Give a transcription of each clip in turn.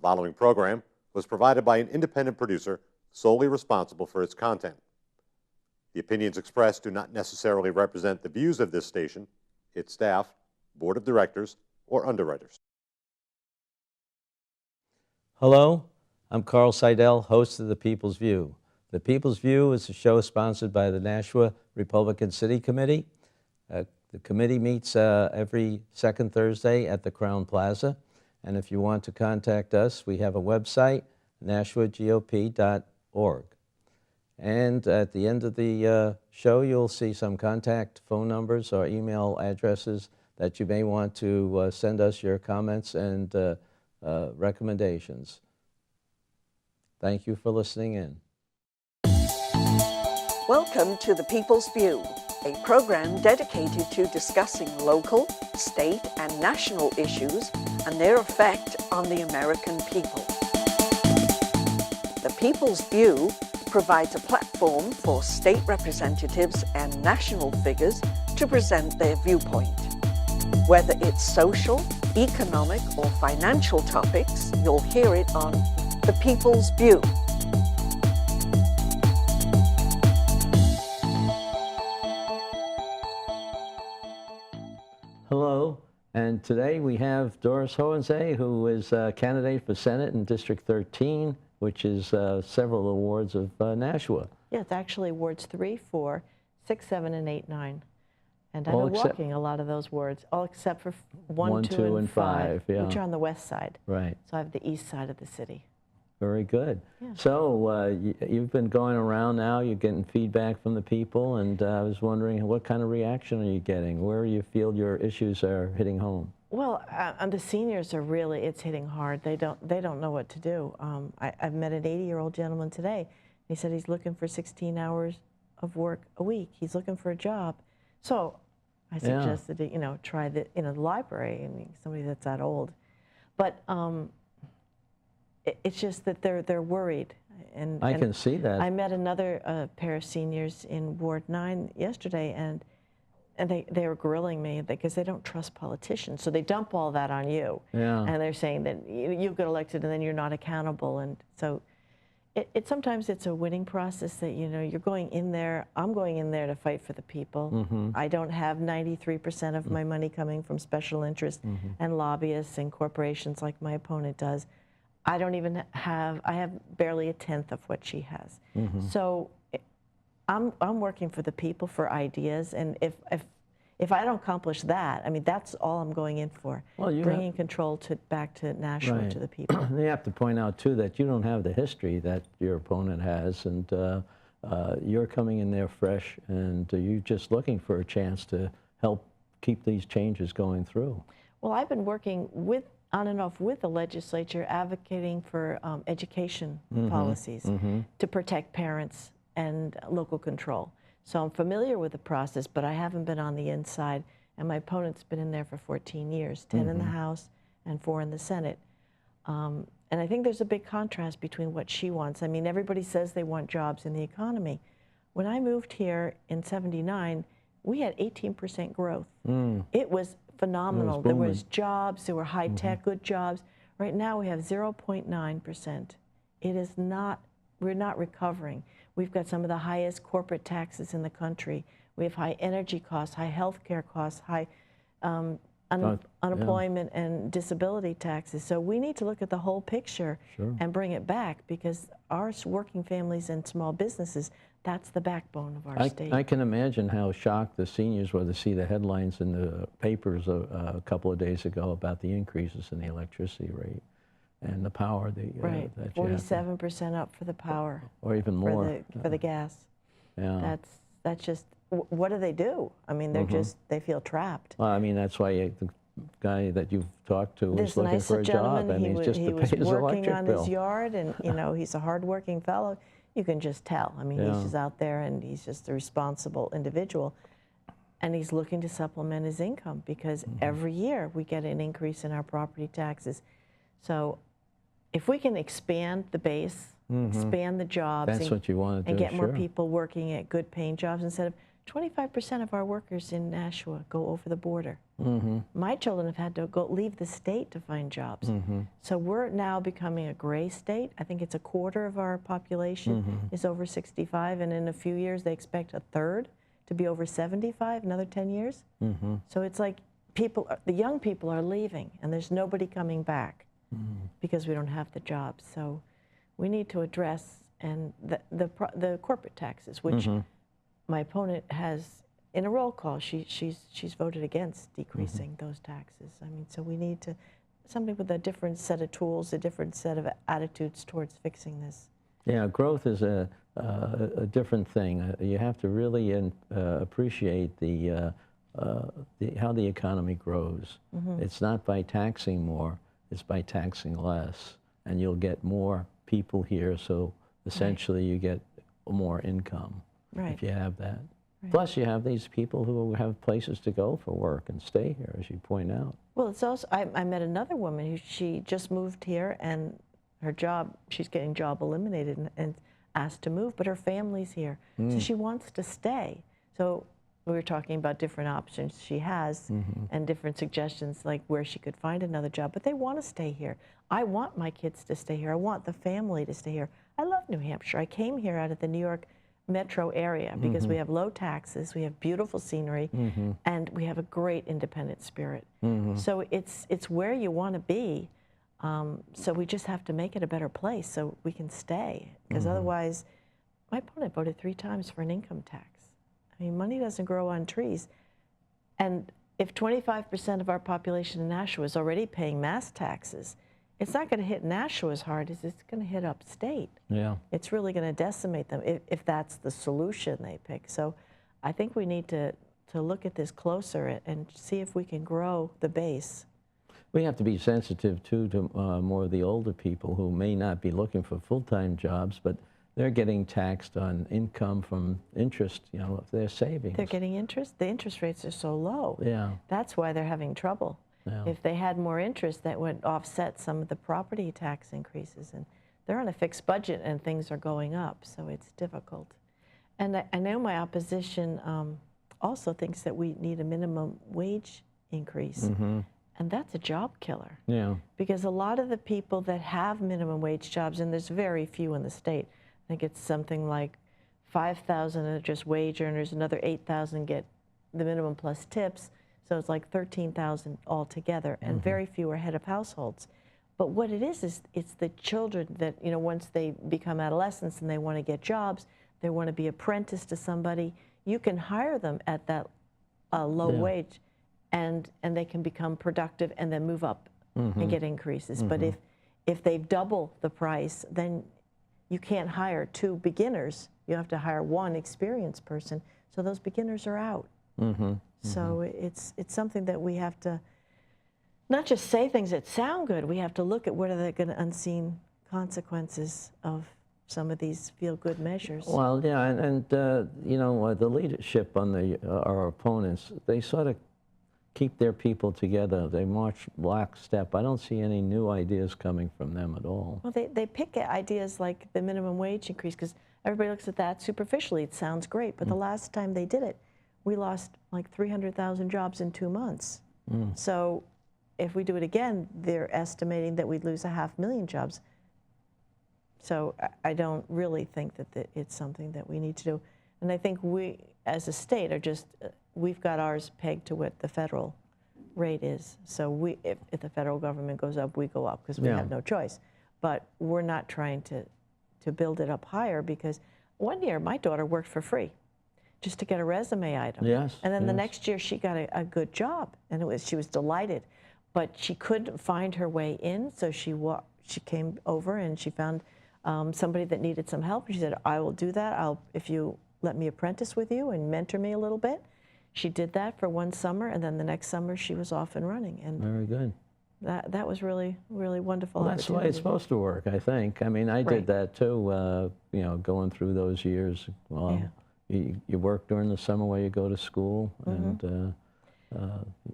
following program was provided by an independent producer solely responsible for its content. The opinions expressed do not necessarily represent the views of this station, its staff, board of directors, or underwriters. Hello, I'm Carl Seidel, host of The People's View. The People's View is a show sponsored by the Nashua Republican City Committee. The committee meets every second Thursday at the Crown Plaza. And if you want to contact us, we have a website, nashuagop.org. And at the end of the show, you'll see some contact phone numbers or email addresses that you may want to send us your comments and recommendations. Thank you for listening in. Welcome to The People's View, a program dedicated to discussing local, state, and national issues and their effect on the American people. The People's View provides a platform for state representatives and national figures to present their viewpoint. Whether it's social, economic, or financial topics, you'll hear it on The People's View. Hello, and today we have Doris Hohensee, who is a candidate for Senate in District 13, which is several awards of Nashua. Yeah, it's actually wards 3, 4, 6, 7, and 8, 9. And I've been walking a lot of those wards, all except for 1, 2, and 5, yeah. which are on the west side. Right. So I have the east side of the city. Very good. Yeah. So you've been going around now, you're getting feedback from the people, and I was wondering what kind of reaction are you getting? Where you feel your issues are hitting home? Well, the seniors are really, it's hitting hard. They don't know what to do. I've met an 80-year-old gentleman today. He said he's looking for 16 hours of work a week. He's looking for a job. So I suggested, try the, the library. I mean, somebody that's that old. But it's just that they're worried. And I can see that. I met another pair of seniors in Ward 9 yesterday, and they were grilling me because they don't trust politicians. So they dump all that on you. Yeah. And they're saying that you get elected and then you're not accountable. And so sometimes it's a winning process that, you're going in there. I'm going in there to fight for the people. Mm-hmm. I don't have 93% of my money coming from special interests and lobbyists and corporations like my opponent does. I have barely a tenth of what she has. Mm-hmm. So I'm working for the people, for ideas, and if I don't accomplish that, I mean, that's all I'm going in for. Well, bringing control back to Nashua, right, to the people. You have to point out too that you don't have the history that your opponent has, and you're coming in there fresh, and you're just looking for a chance to help keep these changes going through. Well, I've been working on and off with the legislature, advocating for education policies to protect parents and local control. So I'm familiar with the process, but I haven't been on the inside, and my opponent's been in there for 14 years, 10 in the House and 4 in the Senate. And I think there's a big contrast between what she wants. I mean, everybody says they want jobs in the economy. When I moved here in '79, we had 18% growth. It was phenomenal. There was jobs, there were high-tech, good jobs. Right now we have 0.9%. It is not, we're not recovering. We've got some of the highest corporate taxes in the country. We have high energy costs, high health care costs, high unemployment and disability taxes. So we need to look at the whole picture and bring it back, because our working families and small businesses, that's the backbone of our state. I can imagine how shocked the seniors were to see the headlines in the papers a couple of days ago about the increases in the electricity rate and the power that you have. 47% up for the power. Or even more. For the gas. Yeah. That's just, what do they do? I mean, they're they feel trapped. Well, I mean, that's why the guy that you've talked to was looking for a job. I mean, just to pay his electric bill. He was working on his yard, and he's a hard-working fellow. You can just tell. I mean, he's just out there, and he's just a responsible individual. And he's looking to supplement his income, because every year we get an increase in our property taxes. So if we can expand the base, expand the jobs, that's what you want to do, and get more people working at good paying jobs, instead of 25% of our workers in Nashua go over the border. My children have had to leave the state to find jobs. So we're now becoming a gray state. I think it's a quarter of our population is over 65, and in a few years they expect a third to be over 75, another 10 years. So it's like the young people are leaving, and there's nobody coming back because we don't have the jobs. So we need to address the corporate taxes, which my opponent has in a roll call. She's voted against decreasing those taxes. I mean, so we need something with a different set of tools, a different set of attitudes towards fixing this. Yeah, growth is a different thing. You have to really appreciate how the economy grows. It's not by taxing more, it's by taxing less. And you'll get more people here, so essentially you get more income if you have that. Plus you have these people who have places to go for work and stay here, as you point out. Well, it's also, I met another woman who she just moved here, and her job, she's getting job eliminated and asked to move, but her family's here. So she wants to stay. So we were talking about different options she has and different suggestions like where she could find another job, but they want to stay here. I want my kids to stay here. I want the family to stay here. I love New Hampshire. I came here out of the New York metro area because we have low taxes, we have beautiful scenery, and we have a great independent spirit. So it's where you want to be. So we just have to make it a better place so we can stay, because otherwise, my opponent voted 3 times for an income tax. I mean, money doesn't grow on trees. And if 25% of our population in Nashua is already paying mass taxes, it's not going to hit Nashua as hard as it's going to hit upstate. Yeah. It's really going to decimate them if that's the solution they pick. So I think we need to look at this closer and see if we can grow the base. We have to be sensitive, too, to more of the older people who may not be looking for full-time jobs, but they're getting taxed on income from interest, you know, of their savings. They're getting interest? The interest rates are so low. Yeah. That's why they're having trouble. Yeah. If they had more interest, that would offset some of the property tax increases. And they're on a fixed budget and things are going up, so it's difficult. And I know my opposition also thinks that we need a minimum wage increase. And that's a job killer. Yeah. Because a lot of the people that have minimum wage jobs, and there's very few in the state, I think it's something like 5,000 are just wage earners, another 8,000 get the minimum plus tips, so it's like 13,000 altogether, and very few are head of households. But what it is it's the children that, you know, once they become adolescents and they want to get jobs, they want to be apprenticed to somebody, you can hire them at that low wage, and they can become productive and then move up and get increases. But if they double the price, then you can't hire 2 beginners. You have to hire 1 experienced person. So those beginners are out. So it's something that we have to not just say things that sound good. We have to look at what are the unseen consequences of some of these feel-good measures. Well, yeah, and you know, the leadership on our opponents, they sort of keep their people together. They march lockstep. I don't see any new ideas coming from them at all. Well, they pick ideas like the minimum wage increase, because everybody looks at that superficially. It sounds great, but the last time they did it, we lost like 300,000 jobs in 2 months. So if we do it again, they're estimating that we'd lose 500,000 jobs. So I don't really think that it's something that we need to do. And I think we, as a state, are just, we've got ours pegged to what the federal rate is. So if the federal government goes up, we go up, because we have no choice. But we're not trying to build it up higher, because one year my daughter worked for free just to get a resume item. Yes. And then the next year she got a good job, and she was delighted. But she couldn't find her way in, so she came over and she found somebody that needed some help. She said, I will do that if you let me apprentice with you and mentor me a little bit. She did that for 1 summer, and then the next summer she was off and running. And very good. That was really, really wonderful. Well, that's the way it's supposed to work, I think. I mean, I did that too, you know, going through those years. Well, you work during the summer while you go to school, and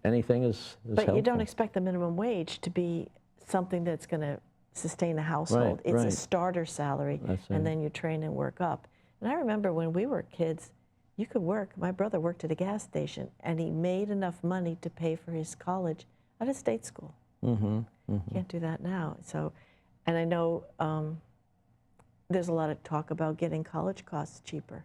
anything is But helpful. you don't expect the minimum wage to be something that's going to sustain a household. It's a starter salary, and then you train and work up. And I remember when we were kids, You could work. My brother worked at a gas station, and he made enough money to pay for his college at a state school. Can't do that now. So, and I know there's a lot of talk about getting college costs cheaper.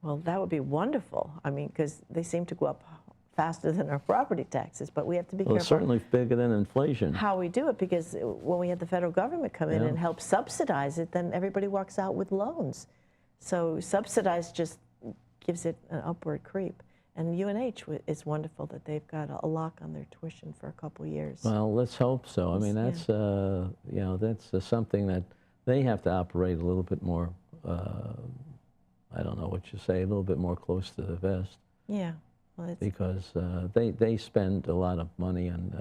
Well, that would be wonderful. I mean, because they seem to go up faster than our property taxes, but we have to be careful. Well, certainly bigger than inflation. How we do it, because when we had the federal government come in and help subsidize it, then everybody walks out with loans. So subsidize just gives it an upward creep. And UNH is wonderful that they've got a lock on their tuition for a couple years. Well, let's hope so. I mean, that's you know, that's something that they have to operate a little bit more. I don't know what you say, a little bit more close to the vest. Yeah, well, because they spend a lot of money, and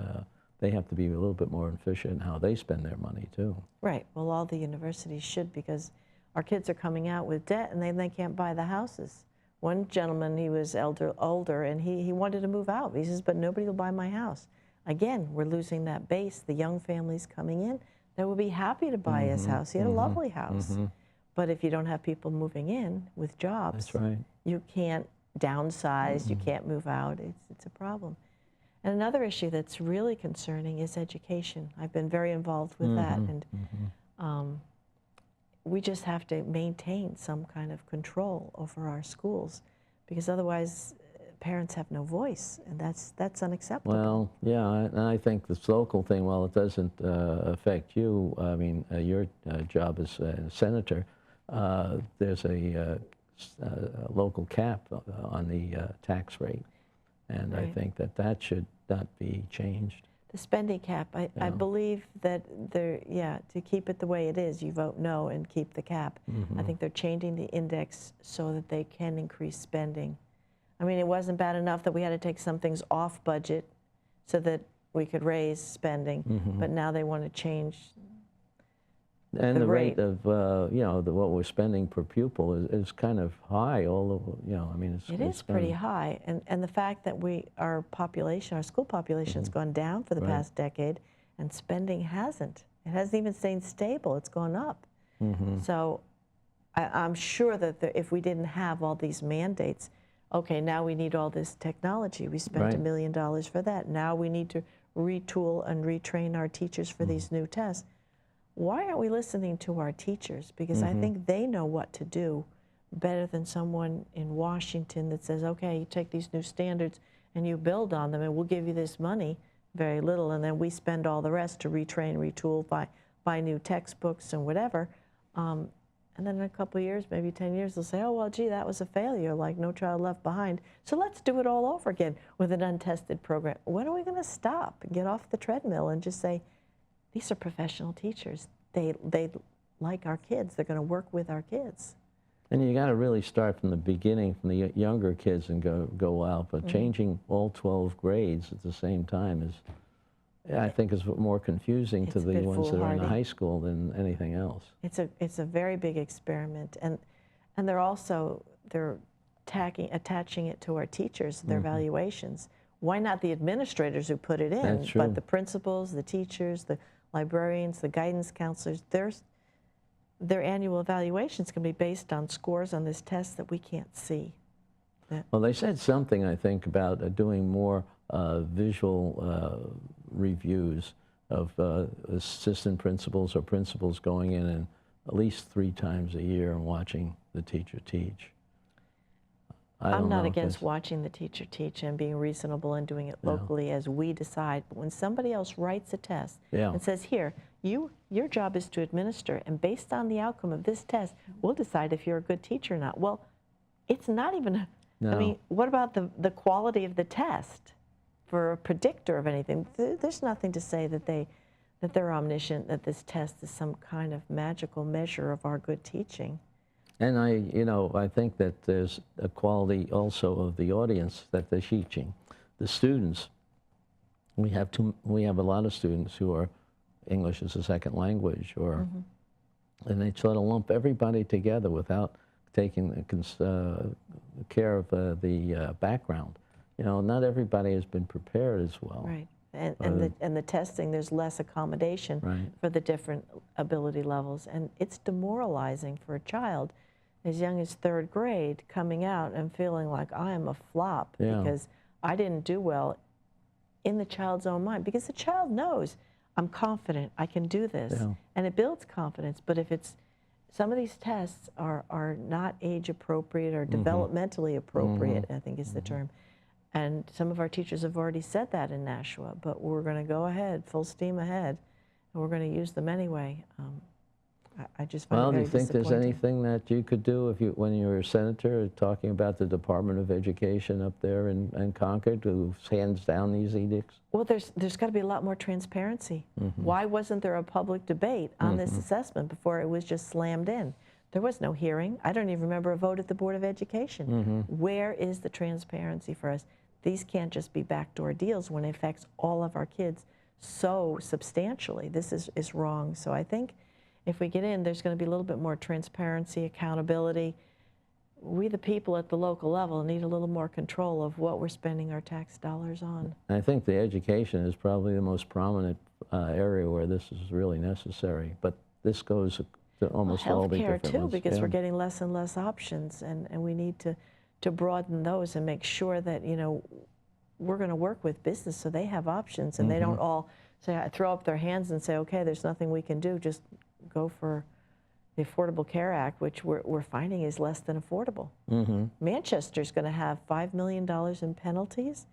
they have to be a little bit more efficient in how they spend their money too. Right. Well, all the universities should, because our kids are coming out with debt, and they can't buy the houses. One gentleman, he was older, and he wanted to move out. He says, but nobody will buy my house. Again, we're losing that base, the young families coming in that would be happy to buy his house. He had a lovely house. But if you don't have people moving in with jobs, that's right, you can't downsize, you can't move out. It's a problem. And another issue that's really concerning is education. I've been very involved with that. And we just have to maintain some kind of control over our schools, because otherwise parents have no voice, and that's unacceptable. Well, yeah, and I think this local thing, while it doesn't affect you, I mean, your job as a senator, there's a local cap on the tax rate, and I think that should not be changed. The spending cap, I believe that to keep it the way it is, you vote no and keep the cap. I think they're changing the index so that they can increase spending. I mean, it wasn't bad enough that we had to take some things off budget so that we could raise spending, but now they want to change and the rate of, you know, what we're spending per pupil is kind of high all over, you know, I mean, it is pretty high. And the fact that our population, our school population has gone down for the past decade, and spending hasn't. It hasn't even stayed stable, it's gone up. So I'm sure that if we didn't have all these mandates, okay, now we need all this technology. We spent $1 million for that. Now we need to retool and retrain our teachers for these new tests. Why aren't we listening to our teachers? Because I think they know what to do better than someone in Washington that says, okay, you take these new standards and you build on them, and we'll give you this money, very little, and then we spend all the rest to retrain, retool, buy new textbooks and whatever. And then in a couple of years, maybe 10 years, they'll say, oh, well, gee, that was a failure, like No Child Left Behind. So let's do it all over again with an untested program. When are we going to stop and get off the treadmill and just say, these are professional teachers. They like our kids. They're going to work with our kids. And you got to really start from the beginning, from the younger kids, and go out. But changing all 12 grades at the same time is, I think, is more confusing to the ones that are in high school than anything else. It's a very big experiment, and they're attaching it to our teachers, their evaluations. Why not the administrators who put it in? That's true. But the principals, the teachers, the librarians, the guidance counselors, their annual evaluations can be based on scores on this test that we can't see. Well, they said something, I think, about doing more visual reviews of assistant principals or principals going in and at least 3 times a year and watching the teacher teach. I'm not against watching the teacher teach and being reasonable and doing it locally as we decide. But when somebody else writes a test and says, here, your job is to administer, and based on the outcome of this test, we'll decide if you're a good teacher or not. Well, it's not even, I mean, what about the quality of the test for a predictor of anything? There's nothing to say that they're omniscient, that this test is some kind of magical measure of our good teaching. And I think that there's a quality also of the audience that they're teaching. The students, we have a lot of students who are English as a second language, and they try to lump everybody together without taking care of the background. You know, not everybody has been prepared as well. Right. And the testing, there's less accommodation for the different ability levels, and it's demoralizing for a child as young as 3rd grade coming out and feeling like I am a flop because I didn't do well in the child's own mind, because the child knows I'm confident, I can do this, and it builds confidence. But if it's, some of these tests are not age appropriate or developmentally appropriate, I think is the term. And some of our teachers have already said that in Nashua, but we're going to go ahead, full steam ahead, and we're going to use them anyway. I just find it very do you think there's disappointing. anything that you could do if you, when you were a senator, talking about the Department of Education up there in Concord, who hands down these edicts? Well, there's got to be a lot more transparency. Why wasn't there a public debate on this assessment before it was just slammed in? There was no hearing. I don't even remember a vote at the Board of Education. Where is the transparency for us? These can't just be backdoor deals when it affects all of our kids so substantially. This is wrong. So I think if we get in, there's going to be a little bit more transparency, accountability. We, the people at the local level, need a little more control of what we're spending our tax dollars on. I think the education is probably the most prominent area where this is really necessary. But this goes to almost all the different healthcare too, ones. because we're getting less and less options, and we need to broaden those and make sure that, you know, we're going to work with business so they have options, and they don't all say, throw up their hands and say, okay, there's nothing we can do, just go for the Affordable Care Act, which we're finding is less than affordable. Manchester's going to have $5 million in penalties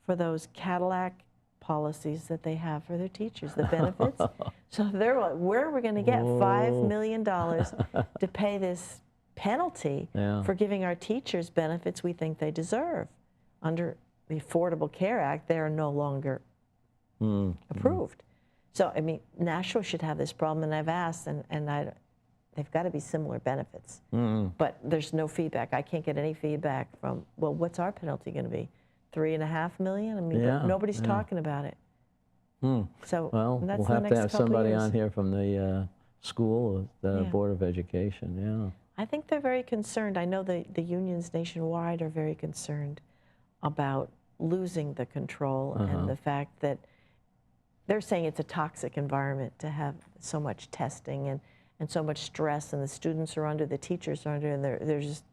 for those Cadillac policies that they have for their teachers, the benefits. So they're like, where are we going to get $5 million to pay this penalty for giving our teachers benefits we think they deserve? Under the Affordable Care Act, they are no longer approved. So, I mean, Nashua should have this problem, and I've asked, and they've got to be similar benefits. But there's no feedback. I can't get any feedback from, well, what's our penalty going to be? $3.5 million? I mean, but nobody's talking about it. So well, that's we'll the have next to have couple somebody years. on here from the school, the Board of Education, I think they're very concerned. I know the unions nationwide are very concerned about losing the control and the fact that they're saying it's a toxic environment to have so much testing and so much stress, and the students are under, the teachers are under, and they're just,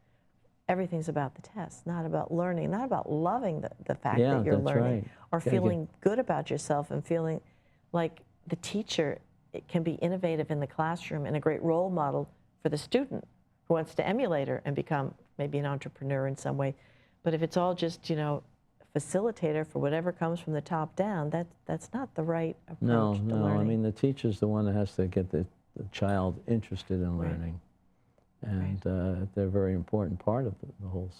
everything's about the test, not about learning, not about loving the fact that you're learning, or feeling good about yourself and feeling like the teacher can be innovative in the classroom and a great role model for the student who wants to emulate her and become maybe an entrepreneur in some way. But if it's all just, you know, facilitator for whatever comes from the top down, that's not the right approach to learning. I mean, the teacher's the one that has to get the child interested in learning. And they're a very important part of the whole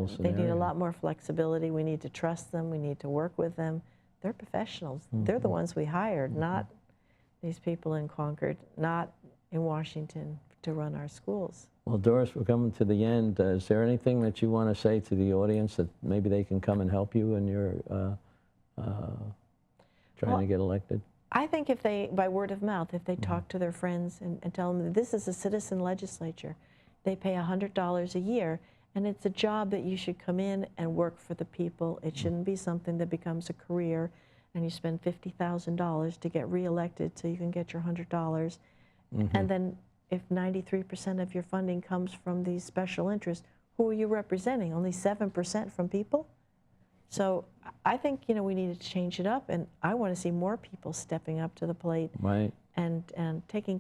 scenario. They need a lot more flexibility. We need to trust them. We need to work with them. They're professionals. They're the ones we hired, not these people in Concord, not in Washington to run our schools. Well, Doris, we're coming to the end. Is there anything that you want to say to the audience that maybe they can come and help you in your trying to get elected? I think if they, by word of mouth, if they talk to their friends and tell them that this is a citizen legislature, they pay $100 a year, and it's a job that you should come in and work for the people. It shouldn't be something that becomes a career and you spend $50,000 to get reelected so you can get your $100. And then if 93% of your funding comes from these special interests, who are you representing? Only 7% from people? So I think, you know, we need to change it up, and I want to see more people stepping up to the plate and taking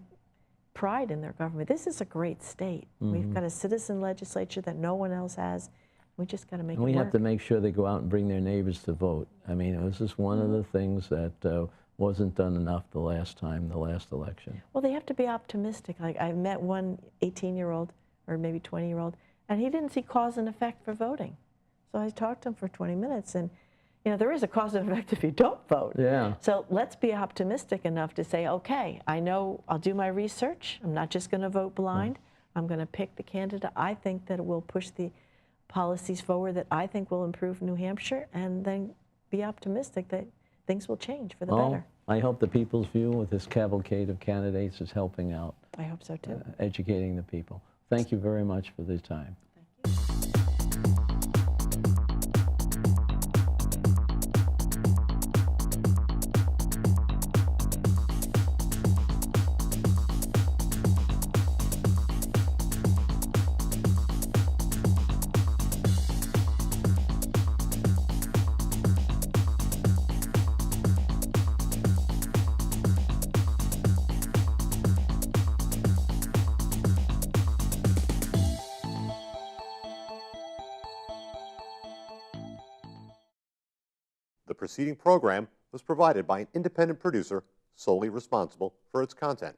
pride in their government. This is a great state. We've got a citizen legislature that no one else has. We just got to make it work. We have to make sure they go out and bring their neighbors to vote. I mean, it was just one of the things that wasn't done enough the last election. Well, they have to be optimistic. Like, I met one 18-year-old or maybe 20-year-old, and he didn't see cause and effect for voting. So I talked to him for 20 minutes, and you know, there is a cause and effect if you don't vote. So let's be optimistic enough to say, okay, I know I'll do my research. I'm not just going to vote blind. I'm going to pick the candidate I think that will push the policies forward that I think will improve New Hampshire, and then be optimistic that things will change for the better. I hope the people's view with this cavalcade of candidates is helping out. I hope so too. Educating the people. Thank you very much for the time. The preceding program was provided by an independent producer solely responsible for its content.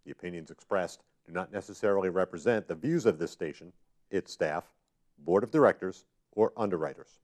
The opinions expressed do not necessarily represent the views of this station, its staff, board of directors, or underwriters.